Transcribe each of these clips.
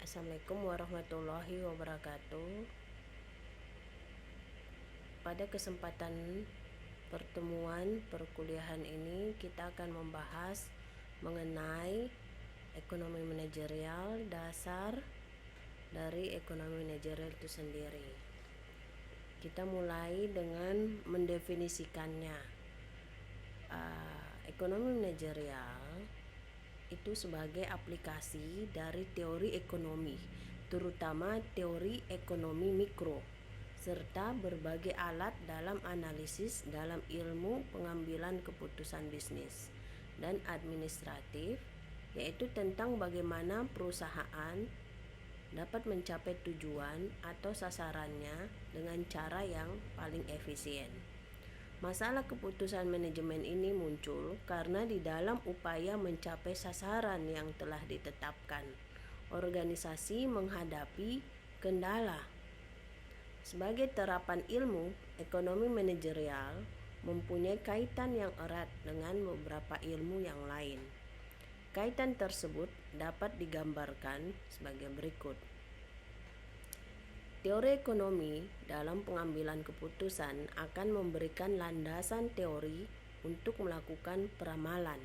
Assalamualaikum warahmatullahi wabarakatuh. Pada kesempatan pertemuan perkuliahan ini kita akan membahas mengenai ekonomi manajerial, dasar dari ekonomi manajerial itu sendiri. Kita mulai dengan mendefinisikannya. Ekonomi manajerial itu sebagai aplikasi dari teori ekonomi, terutama teori ekonomi mikro, serta berbagai alat dalam analisis dalam ilmu pengambilan keputusan bisnis dan administratif, yaitu tentang bagaimana perusahaan dapat mencapai tujuan atau sasarannya dengan cara yang paling efisien. Masalah keputusan manajemen ini muncul karena di dalam upaya mencapai sasaran yang telah ditetapkan, organisasi menghadapi kendala. Sebagai terapan ilmu, ekonomi manajerial mempunyai kaitan yang erat dengan beberapa ilmu yang lain. Kaitan tersebut dapat digambarkan sebagai berikut. Teori ekonomi dalam pengambilan keputusan akan memberikan landasan teori untuk melakukan peramalan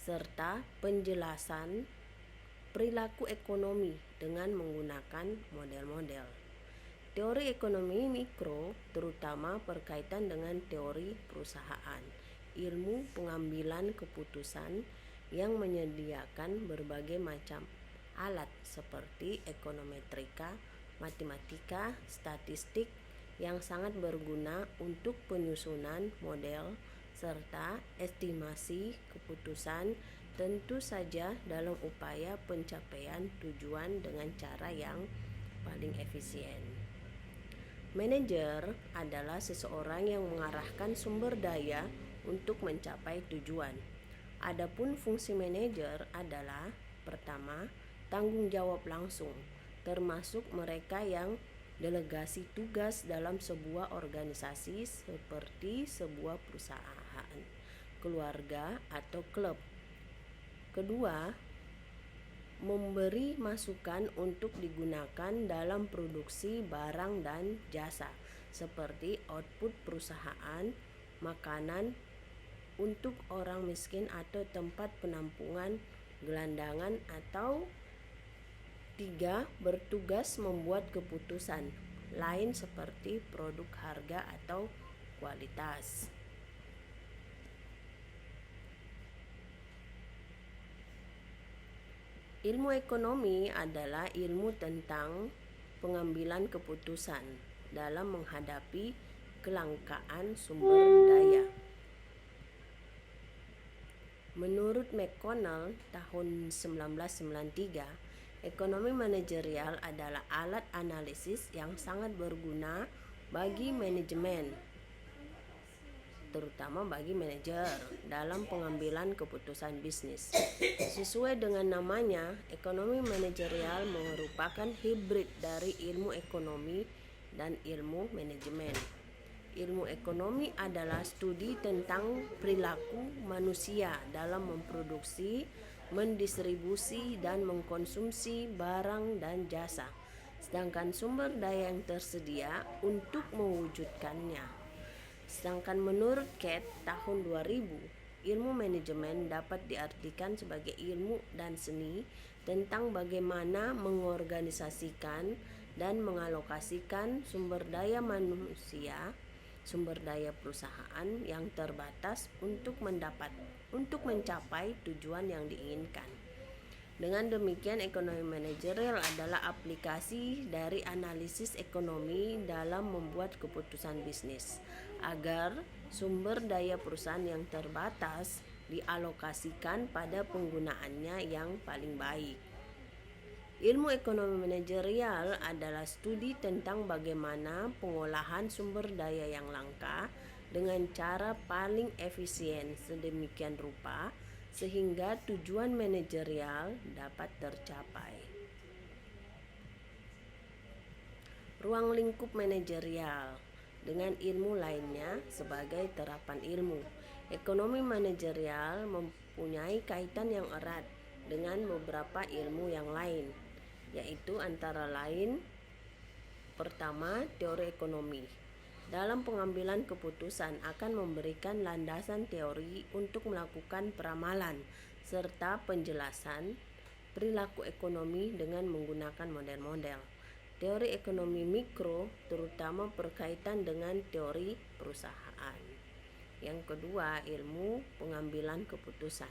serta penjelasan perilaku ekonomi dengan menggunakan model-model. Teori ekonomi mikro terutama berkaitan dengan teori perusahaan, ilmu pengambilan keputusan yang menyediakan berbagai macam alat seperti ekonometrika, matematika, statistik yang sangat berguna untuk penyusunan model serta estimasi keputusan, tentu saja dalam upaya pencapaian tujuan dengan cara yang paling efisien. Manajer adalah seseorang yang mengarahkan sumber daya untuk mencapai tujuan. Adapun fungsi manajer adalah pertama, tanggung jawab langsung, termasuk mereka yang delegasi tugas dalam sebuah organisasi seperti sebuah perusahaan, keluarga, atau klub. Kedua, memberi masukan untuk digunakan dalam produksi barang dan jasa seperti output perusahaan, makanan untuk orang miskin atau tempat penampungan gelandangan, atau tiga, bertugas membuat keputusan lain seperti produk, harga, atau kualitas. Ilmu ekonomi adalah ilmu tentang pengambilan keputusan dalam menghadapi kelangkaan sumber daya. Menurut McConnell tahun 1993, ekonomi manajerial adalah alat analisis yang sangat berguna bagi manajemen, terutama bagi manajer dalam pengambilan keputusan bisnis. Sesuai dengan namanya, ekonomi manajerial merupakan hibrid dari ilmu ekonomi dan ilmu manajemen. Ilmu ekonomi adalah studi tentang perilaku manusia dalam memproduksi, mendistribusi, dan mengkonsumsi barang dan jasa, sedangkan sumber daya yang tersedia untuk mewujudkannya. Sedangkan menurut Kate tahun 2000, ilmu manajemen dapat diartikan sebagai ilmu dan seni tentang bagaimana mengorganisasikan dan mengalokasikan sumber daya manusia, sumber daya perusahaan yang terbatas untuk mencapai tujuan yang diinginkan. Dengan demikian, ekonomi manajerial adalah aplikasi dari analisis ekonomi dalam membuat keputusan bisnis agar sumber daya perusahaan yang terbatas dialokasikan pada penggunaannya yang paling baik. Ilmu ekonomi manajerial adalah studi tentang bagaimana pengolahan sumber daya yang langka dengan cara paling efisien sedemikian rupa sehingga tujuan manajerial dapat tercapai. Ruang lingkup manajerial dengan ilmu lainnya sebagai terapan ilmu. Ekonomi manajerial mempunyai kaitan yang erat dengan beberapa ilmu yang lain. yaitu antara lain pertama, teori ekonomi. Dalam pengambilan keputusan akan memberikan landasan teori untuk melakukan peramalan serta penjelasan perilaku ekonomi dengan menggunakan model-model. Teori ekonomi mikro terutama berkaitan dengan teori perusahaan. Yang kedua, ilmu pengambilan keputusan.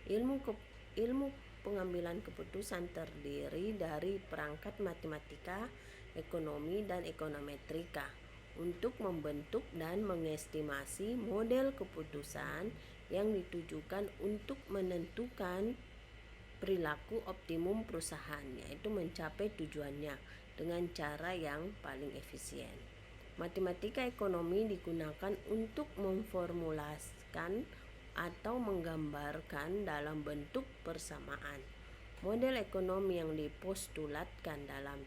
Ilmu pengambilan keputusan terdiri dari perangkat matematika, ekonomi, dan ekonometrika untuk membentuk dan mengestimasi model keputusan yang ditujukan untuk menentukan perilaku optimum perusahaan, yaitu mencapai tujuannya dengan cara yang paling efisien. Matematika ekonomi digunakan untuk memformulasikan atau menggambarkan dalam bentuk persamaan model ekonomi yang dipostulatkan dalam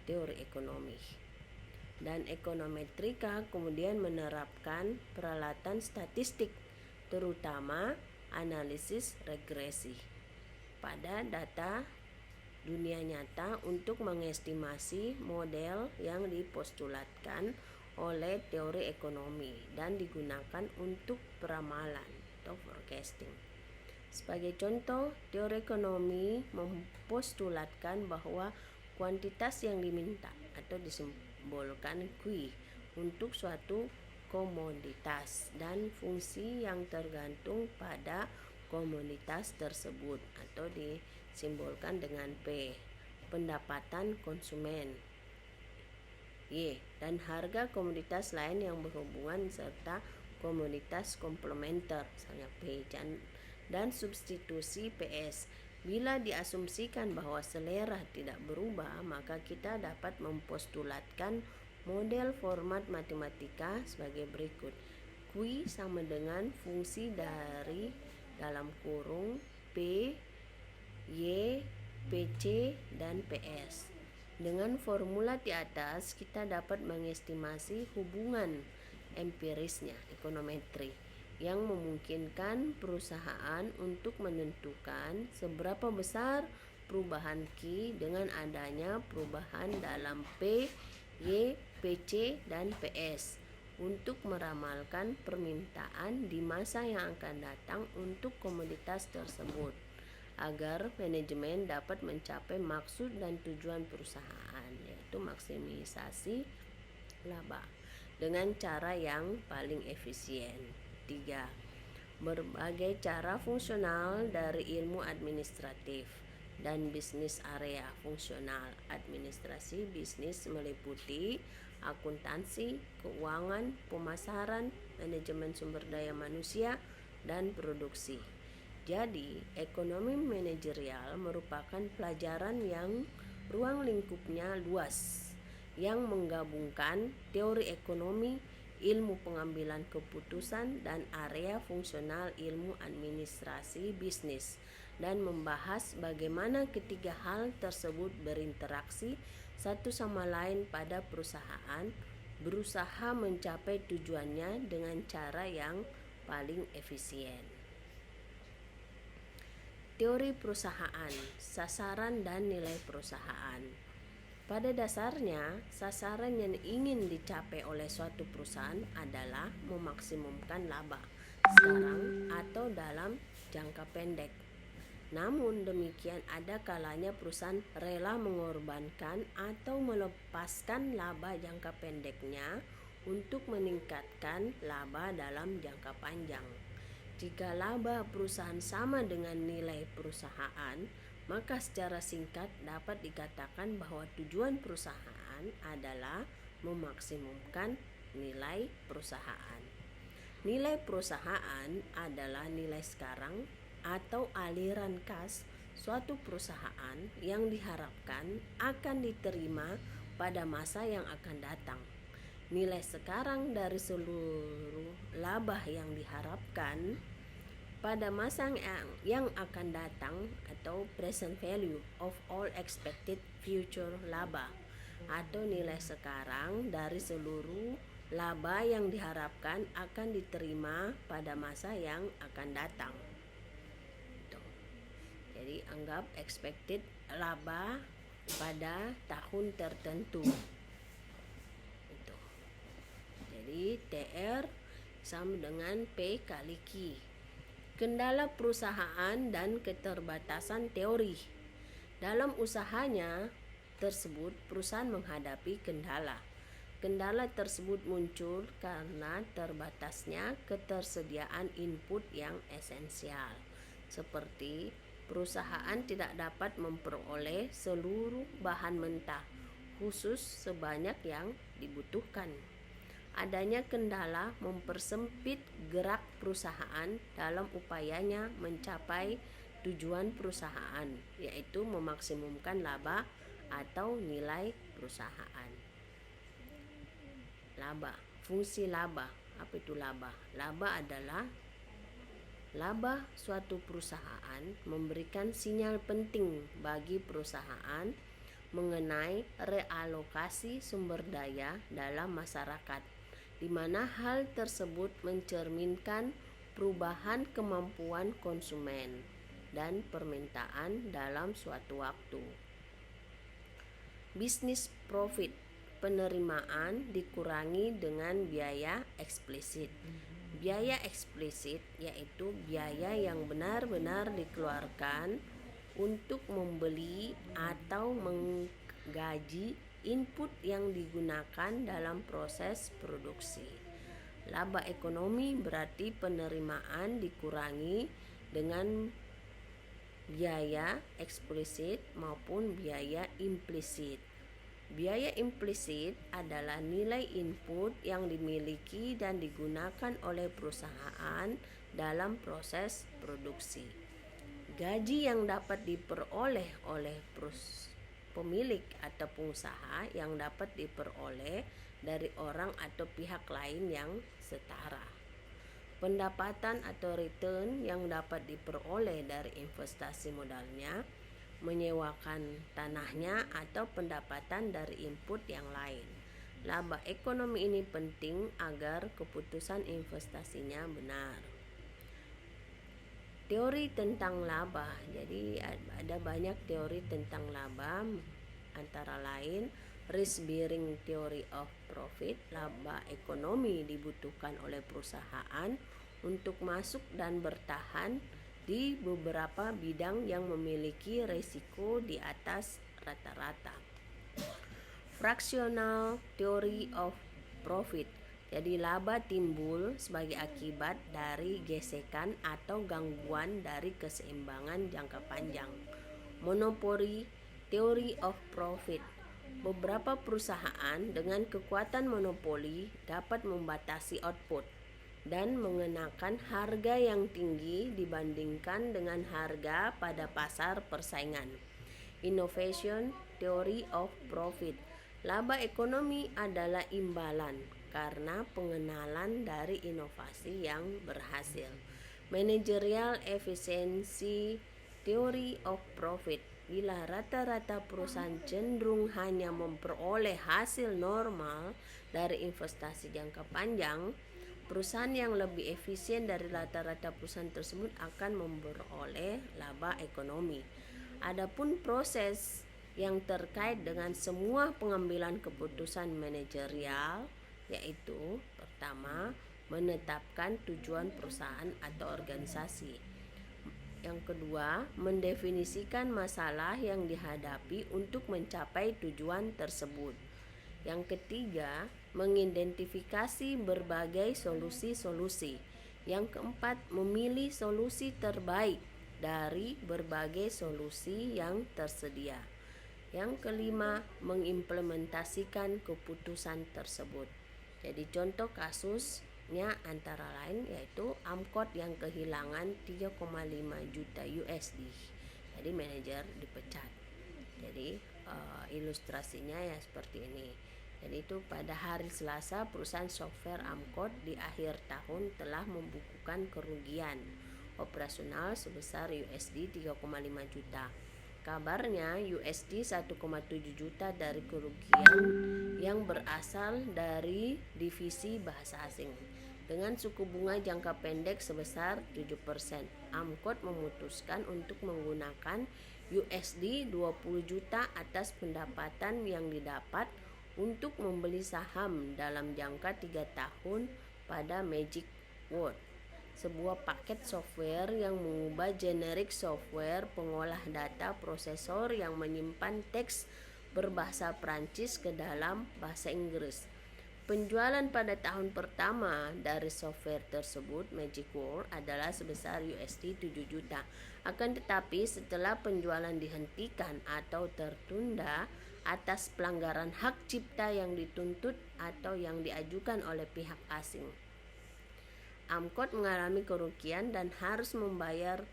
teori ekonomi. Dan ekonometrika kemudian menerapkan peralatan statistik, terutama analisis regresi pada data dunia nyata untuk mengestimasi model yang dipostulatkan oleh teori ekonomi dan digunakan untuk peramalan atau forecasting. Sebagai contoh, teori ekonomi mempostulatkan bahwa kuantitas yang diminta atau disimbolkan Q untuk suatu komoditas dan fungsi yang tergantung pada komoditas tersebut atau disimbolkan dengan P, pendapatan konsumen, Y, dan harga komoditas lain yang berhubungan serta komoditas komplementer, misalnya P, dan substitusi PS. Bila diasumsikan bahwa selera tidak berubah, maka kita dapat mempostulatkan model format matematika sebagai berikut. Q sama dengan fungsi dari dalam kurung P, Y, PC, dan PS. Dengan formula di atas, kita dapat mengestimasi hubungan empirisnya, ekonometri, yang memungkinkan perusahaan untuk menentukan seberapa besar perubahan Q dengan adanya perubahan dalam P, Y, PC, dan PS untuk meramalkan permintaan di masa yang akan datang untuk komoditas tersebut, agar manajemen dapat mencapai maksud dan tujuan perusahaan, yaitu maksimisasi laba dengan cara yang paling efisien. 3. Berbagai cara fungsional dari ilmu administratif dan bisnis. Area fungsional administrasi bisnis meliputi akuntansi, keuangan, pemasaran, manajemen sumber daya manusia, dan produksi. Jadi, ekonomi manajerial merupakan pelajaran yang ruang lingkupnya luas, yang menggabungkan teori ekonomi, ilmu pengambilan keputusan, dan area fungsional ilmu administrasi bisnis, dan membahas bagaimana ketiga hal tersebut berinteraksi satu sama lain pada perusahaan, berusaha mencapai tujuannya dengan cara yang paling efisien. Teori perusahaan, sasaran dan nilai perusahaan. Pada dasarnya, sasaran yang ingin dicapai oleh suatu perusahaan adalah memaksimumkan laba sekarang atau dalam jangka pendek. Namun demikian, ada kalanya perusahaan rela mengorbankan atau melepaskan laba jangka pendeknya untuk meningkatkan laba dalam jangka panjang. Jika laba perusahaan sama dengan nilai perusahaan, maka secara singkat dapat dikatakan bahwa tujuan perusahaan adalah memaksimumkan nilai perusahaan. Nilai perusahaan adalah nilai sekarang atau aliran kas suatu perusahaan yang diharapkan akan diterima pada masa yang akan datang. Nilai sekarang dari seluruh laba yang diharapkan pada masa yang akan datang atau present value of all expected future laba, atau nilai sekarang dari seluruh laba yang diharapkan akan diterima pada masa yang akan datang. Jadi anggap expected laba pada tahun tertentu. Itu. Jadi TR sama dengan P kali Q. Kendala perusahaan dan keterbatasan teori. Dalam usahanya tersebut, perusahaan menghadapi kendala. Kendala tersebut muncul karena terbatasnya ketersediaan input yang esensial, seperti perusahaan tidak dapat memperoleh seluruh bahan mentah, khusus sebanyak yang dibutuhkan. Adanya kendala mempersempit gerak perusahaan dalam upayanya mencapai tujuan perusahaan, yaitu memaksimumkan laba atau nilai perusahaan. Laba, fungsi laba. Apa itu laba? Laba adalah suatu perusahaan memberikan sinyal penting bagi perusahaan mengenai realokasi sumber daya dalam masyarakat, di mana hal tersebut mencerminkan perubahan kemampuan konsumen dan permintaan dalam suatu waktu. Bisnis profit, penerimaan dikurangi dengan biaya eksplisit. Biaya eksplisit yaitu biaya yang benar-benar dikeluarkan untuk membeli atau menggaji input yang digunakan dalam proses produksi. Laba ekonomi berarti penerimaan dikurangi dengan biaya eksplisit maupun biaya implisit. Biaya implisit adalah nilai input yang dimiliki dan digunakan oleh perusahaan dalam proses produksi. Gaji yang dapat diperoleh oleh pemilik atau pengusaha yang dapat diperoleh dari orang atau pihak lain yang setara. Pendapatan atau return yang dapat diperoleh dari investasi modalnya, menyewakan tanahnya, atau pendapatan dari input yang lain. Laba ekonomi ini penting agar keputusan investasinya benar. Teori tentang laba. Jadi ada banyak teori tentang laba, antara lain risk bearing theory of profit. Laba ekonomi dibutuhkan oleh perusahaan untuk masuk dan bertahan di beberapa bidang yang memiliki risiko di atas rata-rata. Fractional theory of profit. Jadi laba timbul sebagai akibat dari gesekan atau gangguan dari keseimbangan jangka panjang. Monopoly theory of profit. Beberapa perusahaan dengan kekuatan monopoli dapat membatasi output dan mengenakan harga yang tinggi dibandingkan dengan harga pada pasar persaingan. Innovation theory of profit. Laba ekonomi adalah imbalan karena pengenalan dari inovasi yang berhasil. Managerial efficiency theory of profit. Bila rata-rata perusahaan cenderung hanya memperoleh hasil normal dari investasi jangka panjang, perusahaan yang lebih efisien dari rata-rata perusahaan tersebut akan memperoleh laba ekonomi. Adapun proses yang terkait dengan semua pengambilan keputusan manajerial, yaitu pertama, menetapkan tujuan perusahaan atau organisasi. Yang kedua, mendefinisikan masalah yang dihadapi untuk mencapai tujuan tersebut. Yang ketiga, mengidentifikasi berbagai solusi-solusi. Yang keempat, memilih solusi terbaik dari berbagai solusi yang tersedia. Yang kelima, mengimplementasikan keputusan tersebut. Jadi contoh kasusnya antara lain yaitu Amcot yang kehilangan 3,5 juta USD. Jadi manajer dipecat. Jadi ilustrasinya ya seperti ini. Dan itu pada hari Selasa perusahaan software Amcot di akhir tahun telah membukukan kerugian operasional sebesar USD 3,5 juta. Kabarnya USD 1,7 juta dari kerugian yang berasal dari divisi bahasa asing. Dengan suku bunga jangka pendek sebesar 7%, Amcot memutuskan untuk menggunakan USD 20 juta atas pendapatan yang didapat untuk membeli saham dalam jangka 3 tahun pada Magic Word, sebuah paket software yang mengubah generik software pengolah data prosesor yang menyimpan teks berbahasa Prancis ke dalam bahasa Inggris. Penjualan pada tahun pertama dari software tersebut, Magic Word, adalah sebesar USD 7 juta. Akan tetapi setelah penjualan dihentikan atau tertunda atas pelanggaran hak cipta yang dituntut atau yang diajukan oleh pihak asing, Amcor mengalami kerugian dan harus membayar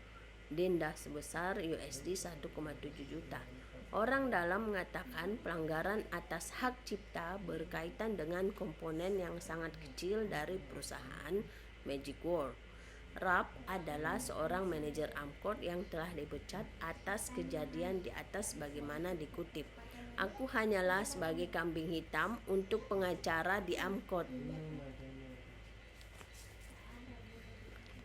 denda sebesar USD 1,7 juta. Orang dalam mengatakan pelanggaran atas hak cipta berkaitan dengan komponen yang sangat kecil dari perusahaan Magic Word. Rapp adalah seorang manajer Amcor yang telah dipecat atas kejadian di atas sebagaimana dikutip. Aku hanyalah sebagai kambing hitam untuk pengacara di Amcor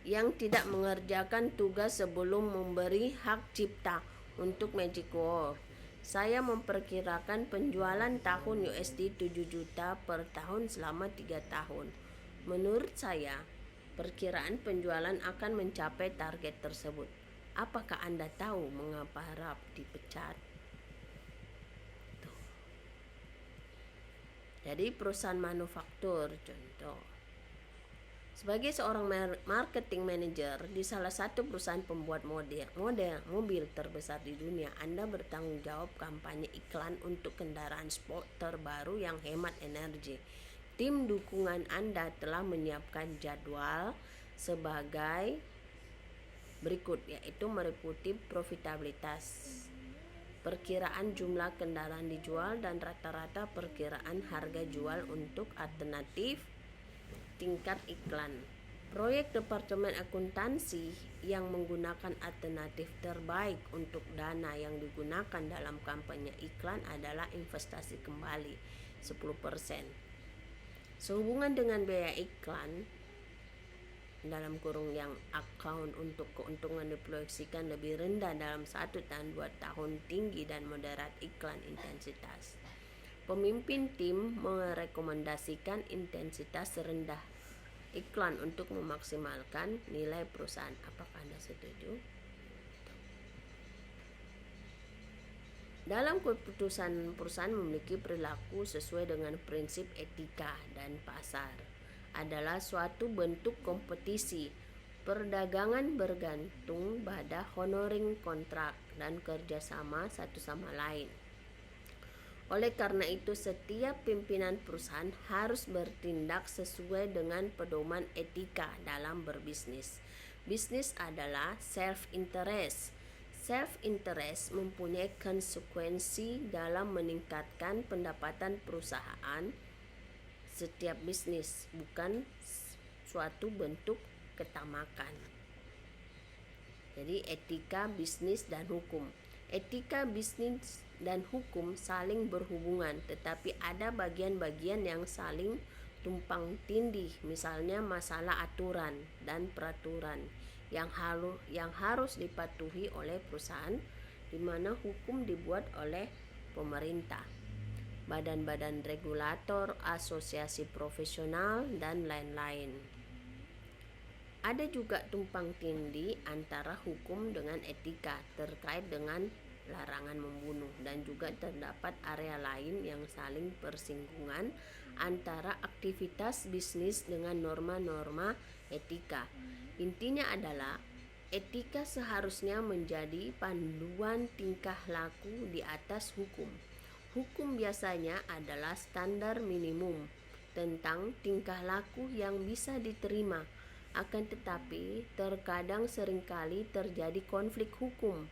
yang tidak mengerjakan tugas sebelum memberi hak cipta untuk Magic Word. Saya memperkirakan penjualan tahun USD 7 juta per tahun selama 3 tahun. Menurut saya, perkiraan penjualan akan mencapai target tersebut. Apakah Anda tahu mengapa Rapp dipecat? Jadi perusahaan manufaktur contoh. Sebagai seorang marketing manager di salah satu perusahaan pembuat model mobil terbesar di dunia, Anda bertanggung jawab kampanye iklan untuk kendaraan sport terbaru yang hemat energi. Tim dukungan Anda telah menyiapkan jadwal sebagai berikut, yaitu meliputi profitabilitas, perkiraan jumlah kendaraan dijual, dan rata-rata perkiraan harga jual untuk alternatif tingkat iklan. Proyek Departemen Akuntansi yang menggunakan alternatif terbaik untuk dana yang digunakan dalam kampanye iklan adalah investasi kembali 10%. Sehubungan dengan biaya iklan dalam kurung yang account untuk keuntungan diproyeksikan lebih rendah dalam 1 dan 2 tahun, tinggi dan moderat iklan intensitas. Pemimpin tim merekomendasikan intensitas rendah iklan untuk memaksimalkan nilai perusahaan. Apakah Anda setuju? Dalam keputusan, perusahaan memiliki perilaku sesuai dengan prinsip etika dan pasar adalah suatu bentuk kompetisi. Perdagangan bergantung pada honoring kontrak dan kerjasama satu sama lain. Oleh karena itu, setiap pimpinan perusahaan harus bertindak sesuai dengan pedoman etika dalam berbisnis. Bisnis adalah self-interest. Self-interest mempunyai konsekuensi dalam meningkatkan pendapatan perusahaan. Setiap bisnis bukan suatu bentuk ketamakan. Jadi etika, bisnis, dan hukum. Etika, bisnis, dan hukum saling berhubungan, tetapi ada bagian-bagian yang saling tumpang tindih, misalnya masalah aturan dan peraturan yang harus dipatuhi oleh perusahaan, di mana hukum dibuat oleh pemerintah, badan-badan regulator, asosiasi profesional, dan lain-lain. Ada juga tumpang tindih antara hukum dengan etika terkait dengan larangan membunuh, dan juga terdapat area lain yang saling bersinggungan antara aktivitas bisnis dengan norma-norma etika. Intinya adalah etika seharusnya menjadi panduan tingkah laku di atas hukum. Hukum biasanya adalah standar minimum tentang tingkah laku yang bisa diterima. Akan tetapi, terkadang seringkali terjadi konflik hukum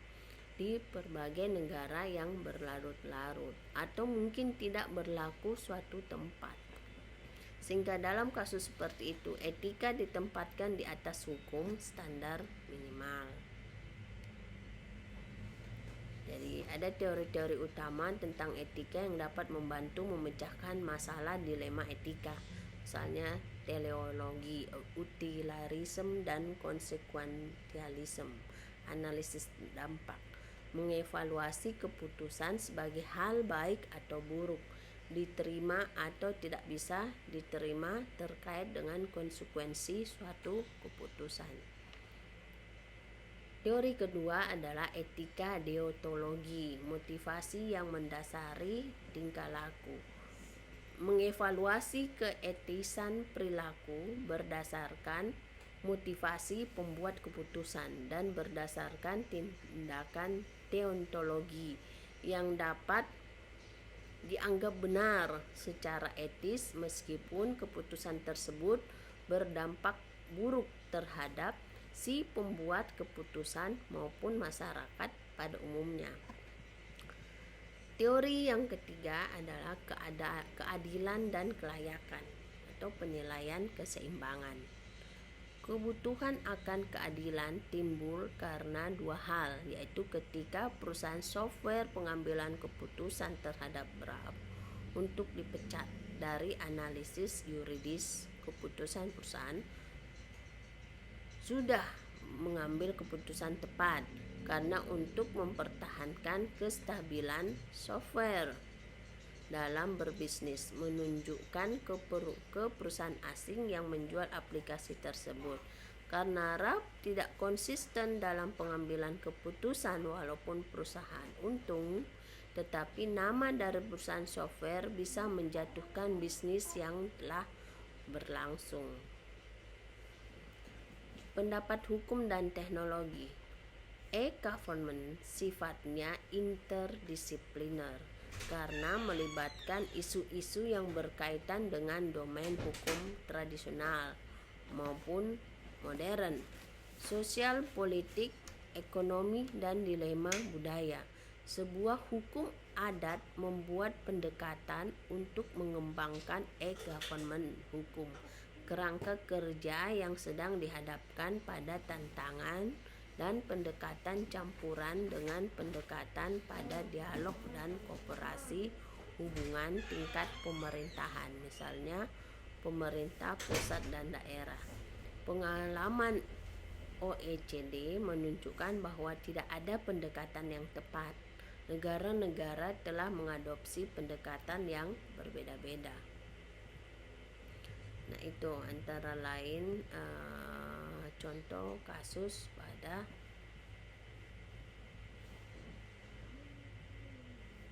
di berbagai negara yang berlarut-larut atau mungkin tidak berlaku suatu tempat. Sehingga dalam kasus seperti itu, etika ditempatkan di atas hukum standar minimal. Jadi ada teori-teori utama tentang etika yang dapat membantu memecahkan masalah dilema etika. Misalnya teleologi, utilitarisme, dan konsekuensialisme, analisis dampak. mengevaluasi keputusan sebagai hal baik atau buruk, diterima atau tidak bisa diterima terkait dengan konsekuensi suatu keputusan. Teori kedua adalah etika deontologi, motivasi yang mendasari tingkah laku. Mengevaluasi keetisan perilaku berdasarkan motivasi pembuat keputusan dan berdasarkan tindakan deontologi yang dapat dianggap benar secara etis meskipun keputusan tersebut berdampak buruk terhadap si pembuat keputusan maupun masyarakat pada umumnya. Teori yang ketiga adalah keadilan dan kelayakan atau penilaian keseimbangan. Kebutuhan akan keadilan timbul karena dua hal, yaitu ketika perusahaan software pengambilan keputusan terhadap berhak untuk dipecat dari analisis yuridis keputusan perusahaan sudah mengambil keputusan tepat karena untuk mempertahankan kestabilan software dalam berbisnis, menunjukkan ke perusahaan asing yang menjual aplikasi tersebut. Karena RAP tidak konsisten dalam pengambilan keputusan walaupun perusahaan untung, tetapi nama dari perusahaan software bisa menjatuhkan bisnis yang telah berlangsung. Pendapat hukum dan teknologi. E-government sifatnya interdisipliner karena melibatkan isu-isu yang berkaitan dengan domain hukum tradisional maupun modern, sosial, politik, ekonomi, dan dilema budaya. Sebuah hukum adat membuat pendekatan untuk mengembangkan e-government hukum kerangka kerja yang sedang dihadapkan pada tantangan dan pendekatan campuran dengan pendekatan pada dialog dan kooperasi hubungan tingkat pemerintahan, misalnya pemerintah pusat dan daerah. Pengalaman OECD menunjukkan bahwa tidak ada pendekatan yang tepat. Negara-negara telah mengadopsi pendekatan yang berbeda-beda. Nah, itu antara lain contoh kasus pada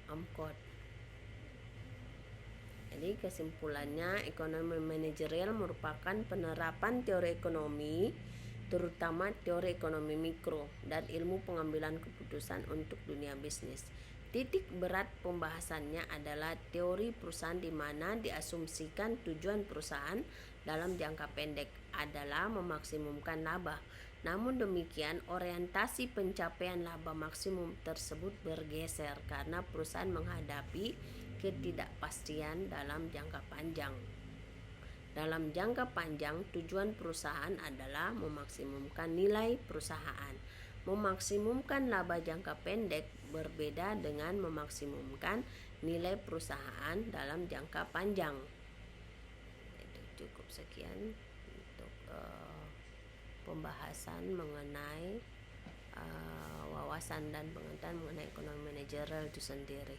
Amcod. Jadi kesimpulannya, ekonomi manajerial merupakan penerapan teori ekonomi, terutama teori ekonomi mikro dan ilmu pengambilan keputusan untuk dunia bisnis. Titik berat pembahasannya adalah teori perusahaan di mana diasumsikan tujuan perusahaan dalam jangka pendek adalah memaksimumkan laba. Namun demikian, orientasi pencapaian laba maksimum tersebut bergeser karena perusahaan menghadapi ketidakpastian dalam jangka panjang. Dalam jangka panjang, tujuan perusahaan adalah memaksimumkan nilai perusahaan. Memaksimumkan laba jangka pendek berbeda dengan memaksimumkan nilai perusahaan dalam jangka panjang. Itu cukup sekian untuk pembahasan mengenai wawasan dan pengetahuan mengenai ekonomi manajerial itu sendiri.